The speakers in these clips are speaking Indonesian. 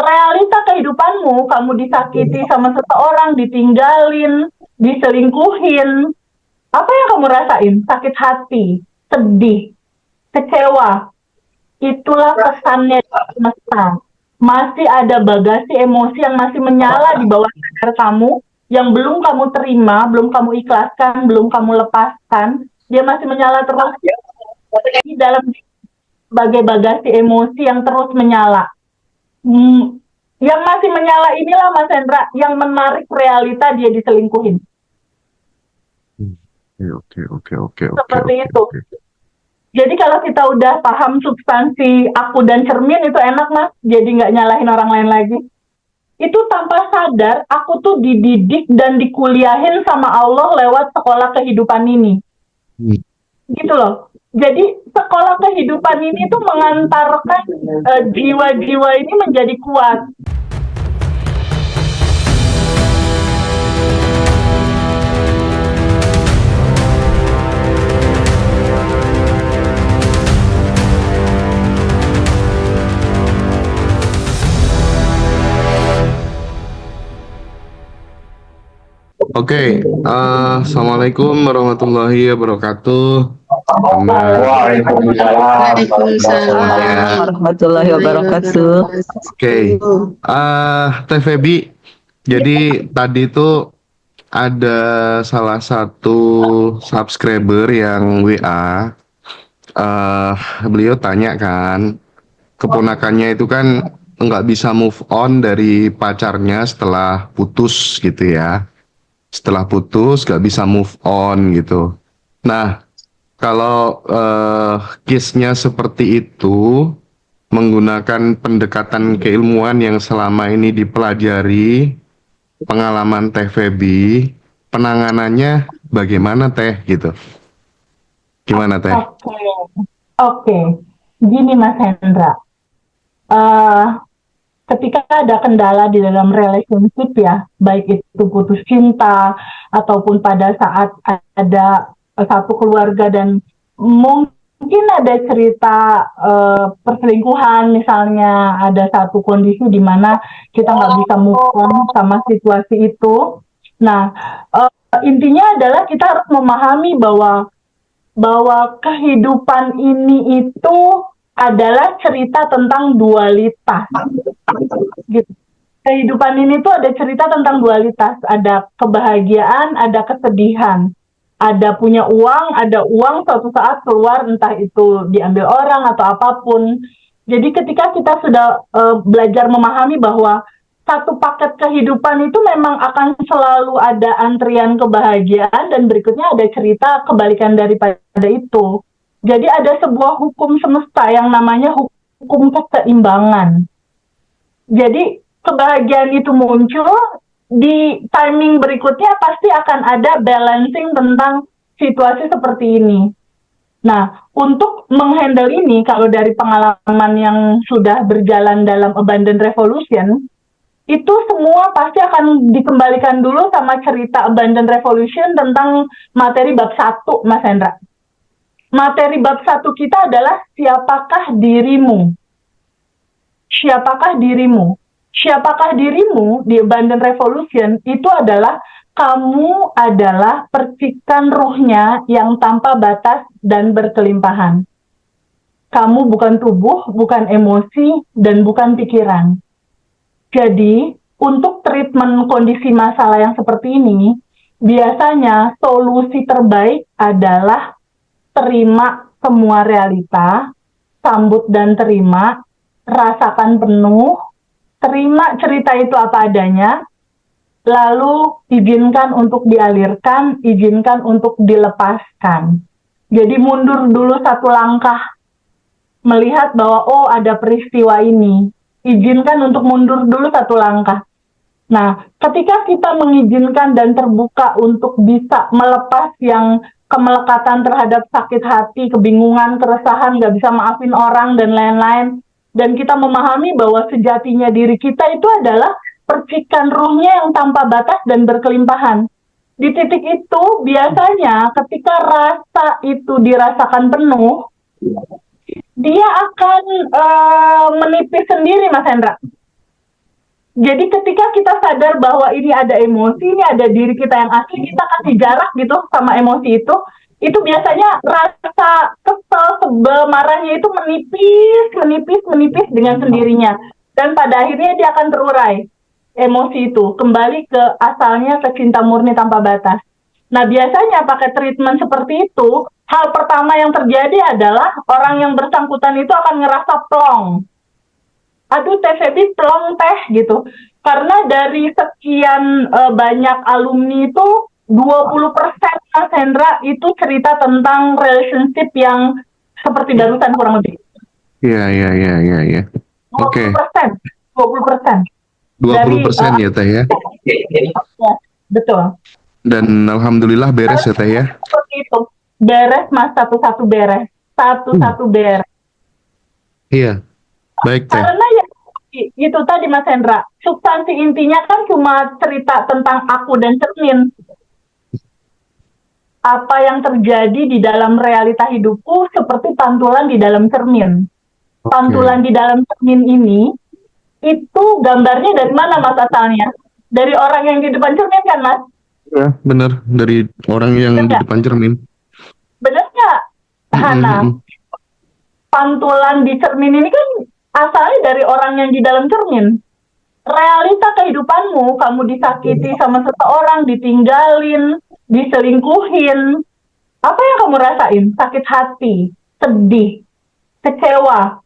realita kehidupanmu, kamu disakiti sama seseorang, ditinggalin, diselingkuhin, apa yang kamu rasain? Sakit hati, sedih, kecewa. Itulah pesannya dari semesta. Masih ada bagasi emosi yang masih menyala di bawah sadar kamu, yang belum kamu terima, belum kamu ikhlaskan, belum kamu lepaskan. Dia masih menyala terus di dalam sebagai bagasi emosi yang terus menyala. Yang masih menyala inilah Mas Hendra yang menarik realita dia diselingkuhin. Oke. Seperti itu. Jadi kalau kita udah paham substansi aku dan cermin itu enak Mas, jadi nggak nyalahin orang lain lagi. Itu tanpa sadar aku tuh dididik dan dikuliahin sama Allah lewat sekolah kehidupan ini. Gitu loh. Jadi sekolah kehidupan ini tuh mengantarkan jiwa-jiwa ini menjadi kuat. Oke, Assalamualaikum warahmatullahi wabarakatuh. Waalaikumsalam warahmatullahi wabarakatuh. Oke, Teh Febi, jadi tadi tuh ada salah satu subscriber yang WA, beliau tanya kan, keponakannya itu kan nggak bisa move on dari pacarnya setelah putus gitu ya. Setelah putus nggak bisa move on gitu. Nah, kalau case-nya seperti itu, menggunakan pendekatan keilmuan yang selama ini dipelajari, pengalaman Teh Febi, penanganannya bagaimana Teh gitu? Gimana Teh? Oke. Gini Mas Hendra, ketika ada kendala di dalam relationship ya, baik itu putus cinta ataupun pada saat ada satu keluarga dan mungkin ada cerita perselingkuhan misalnya, ada satu kondisi di mana kita nggak bisa move on sama situasi itu. Nah, intinya adalah kita harus memahami bahwa kehidupan ini itu adalah cerita tentang dualitas. Gitu. Kehidupan ini tuh ada cerita tentang dualitas, ada kebahagiaan, ada kesedihan, ada punya uang, ada uang suatu saat keluar entah itu diambil orang atau apapun. Jadi ketika kita sudah belajar memahami bahwa satu paket kehidupan itu memang akan selalu ada antrian kebahagiaan dan berikutnya ada cerita kebalikan daripada itu. Jadi ada sebuah hukum semesta yang namanya hukum keseimbangan. Jadi kebahagiaan itu muncul, di timing berikutnya pasti akan ada balancing tentang situasi seperti ini. Nah, untuk menghandle ini, kalau dari pengalaman yang sudah berjalan dalam Abundant Revolution, itu semua pasti akan dikembalikan dulu sama cerita Abundant Revolution tentang materi bab 1, Mas Hendra. Materi bab 1 kita adalah siapakah dirimu? Siapakah dirimu? Siapakah dirimu di Abundant Revolution itu adalah kamu adalah percikan ruhnya yang tanpa batas dan berkelimpahan. Kamu bukan tubuh, bukan emosi, dan bukan pikiran. Jadi, untuk treatment kondisi masalah yang seperti ini, biasanya solusi terbaik adalah terima semua realita, sambut dan terima, rasakan penuh, terima cerita itu apa adanya, lalu izinkan untuk dialirkan, izinkan untuk dilepaskan. Jadi mundur dulu satu langkah, melihat bahwa oh ada peristiwa ini, izinkan untuk mundur dulu satu langkah. Nah, ketika kita mengizinkan dan terbuka untuk bisa melepas yang kemelekatan terhadap sakit hati, kebingungan, keresahan, nggak bisa maafin orang, dan lain-lain, dan kita memahami bahwa sejatinya diri kita itu adalah percikan ruhnya yang tanpa batas dan berkelimpahan. Di titik itu, biasanya ketika rasa itu dirasakan penuh, dia akan menipis sendiri, Mas Hendra. Jadi ketika kita sadar bahwa ini ada emosi, ini ada diri kita yang asli, kita kasih jarak gitu sama emosi itu biasanya rasa kesel, sebel, marahnya itu menipis, menipis, menipis dengan sendirinya. Dan pada akhirnya dia akan terurai emosi itu, kembali ke asalnya, ke cinta murni tanpa batas. Nah, biasanya pakai treatment seperti itu, hal pertama yang terjadi adalah orang yang bersangkutan itu akan ngerasa plong. Aduh, Teh Feby plong teh gitu. Karena dari sekian banyak alumni itu 20% Mas Hendra itu cerita tentang relationship yang seperti barusan kurang lebih. Iya, iya, iya, iya, iya. Oke, 20%. 20%. Dari 20% ya Teh ya. ya, betul. Dan alhamdulillah beres ya Teh ya. Seperti itu. Beres Mas, satu-satu beres. Satu-satu beres. Iya, baik Teh. Karena ya itu tadi Mas Hendra, substansi intinya kan cuma cerita tentang aku dan cermin. Apa yang terjadi di dalam realita hidupku seperti pantulan di dalam cermin. Pantulan di dalam cermin ini, itu gambarnya dari mana Mas asalnya? Dari orang yang di depan cermin kan Mas? Ya, benar. Dari orang yang di Benar. depan cermin. Benar nggak, Hana? Pantulan di cermin ini kan asalnya dari orang yang di dalam cermin. Realita kehidupanmu, kamu disakiti sama seseorang, ditinggalin, diselingkuhin, apa yang kamu rasain? Sakit hati, sedih, kecewa.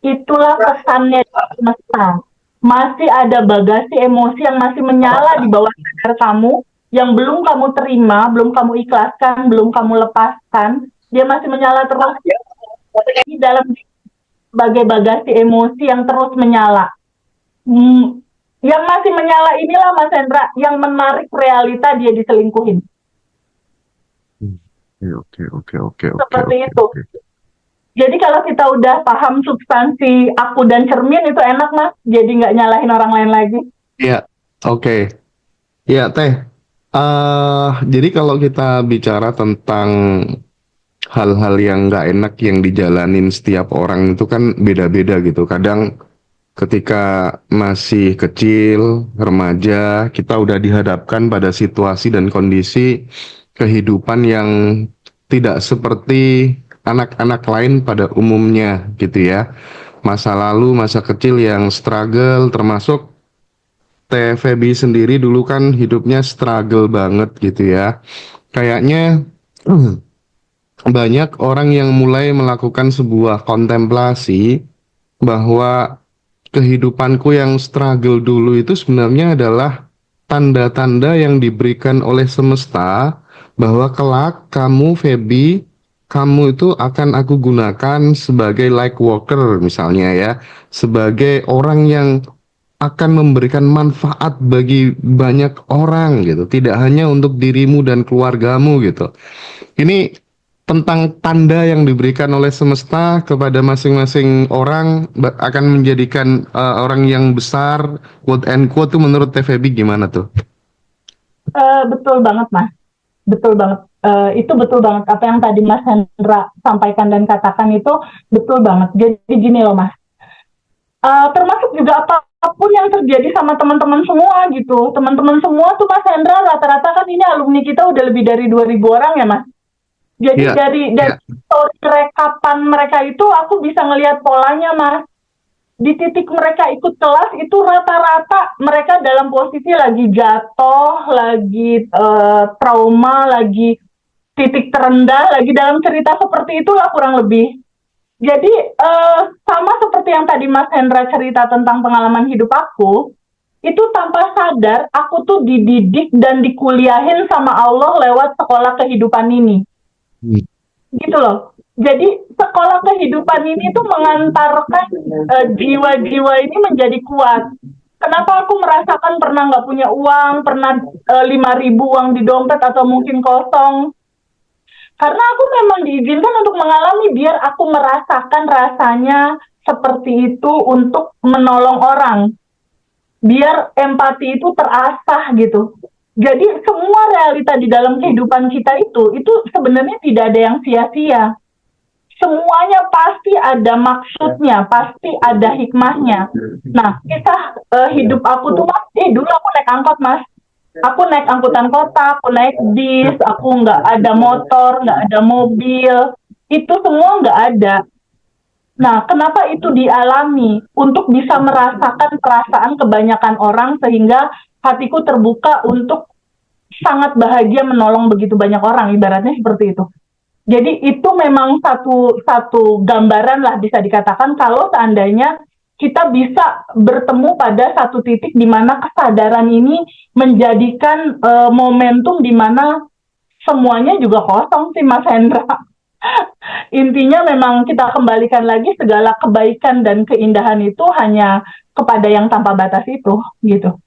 Itulah pesannya di semesta. Masih ada bagasi emosi yang masih menyala di bawah sadar kamu, yang belum kamu terima, belum kamu ikhlaskan, belum kamu lepaskan. Dia masih menyala terus di dalam sebagai bagasi emosi yang terus menyala. Yang masih menyala inilah Mas Hendra yang menarik realita dia diselingkuhin. Oke. Seperti itu. Jadi kalau kita udah paham substansi aku dan cermin itu enak Mas, jadi nggak nyalahin orang lain lagi. Iya, oke. Ya Teh, jadi kalau kita bicara tentang hal-hal yang nggak enak yang dijalanin setiap orang itu kan beda-beda gitu. Kadang ketika masih kecil, remaja, kita udah dihadapkan pada situasi dan kondisi kehidupan yang tidak seperti anak-anak lain pada umumnya gitu ya. Masa lalu, masa kecil yang struggle, termasuk Teh Feby sendiri dulu kan hidupnya struggle banget gitu ya. Kayaknya banyak orang yang mulai melakukan sebuah kontemplasi bahwa kehidupanku yang struggle dulu itu sebenarnya adalah tanda-tanda yang diberikan oleh semesta bahwa kelak kamu Feby, kamu itu akan aku gunakan sebagai light worker misalnya ya, sebagai orang yang akan memberikan manfaat bagi banyak orang gitu, tidak hanya untuk dirimu dan keluargamu gitu. Ini tentang tanda yang diberikan oleh semesta kepada masing-masing orang akan menjadikan orang yang besar, quote and quote, tuh menurut TVB gimana tuh? Betul banget Mas, betul banget. Itu betul banget apa yang tadi Mas Hendra sampaikan dan katakan itu betul banget. Jadi gini loh Mas, termasuk juga apapun yang terjadi sama teman-teman semua gitu. Teman-teman semua tuh Mas Hendra rata-rata kan ini alumni kita udah lebih dari 2.000 orang ya Mas. Jadi dari story rekapan mereka itu aku bisa ngelihat polanya Mas. Di titik mereka ikut kelas itu rata-rata mereka dalam posisi lagi jatuh, lagi trauma, lagi titik terendah, lagi dalam cerita seperti itulah kurang lebih. Jadi sama seperti yang tadi Mas Hendra cerita tentang pengalaman hidup aku, itu tanpa sadar aku tuh dididik dan dikuliahin sama Allah lewat sekolah kehidupan ini. Gitu loh. Jadi sekolah kehidupan ini tuh mengantarkan jiwa-jiwa ini menjadi kuat. Kenapa aku merasakan pernah nggak punya uang, pernah 5.000 uang di dompet atau mungkin kosong. Karena aku memang diizinkan untuk mengalami biar aku merasakan rasanya seperti itu untuk menolong orang. Biar empati itu terasah gitu. Jadi semua realita di dalam kehidupan kita itu sebenarnya tidak ada yang sia-sia. Semuanya pasti ada maksudnya, pasti ada hikmahnya. Nah, kisah hidup aku tuh Mas, dulu aku naik angkot Mas. Aku naik angkutan kota, aku naik bis, aku nggak ada motor, nggak ada mobil, itu semua nggak ada. Nah, kenapa itu dialami? Untuk bisa merasakan perasaan kebanyakan orang sehingga hatiku terbuka untuk sangat bahagia menolong begitu banyak orang, ibaratnya seperti itu. Jadi itu memang satu satu gambaran lah bisa dikatakan kalau seandainya kita bisa bertemu pada satu titik di mana kesadaran ini menjadikan momentum di mana semuanya juga kosong sih Mas Hendra. Intinya memang kita kembalikan lagi segala kebaikan dan keindahan itu hanya kepada yang tanpa batas itu gitu.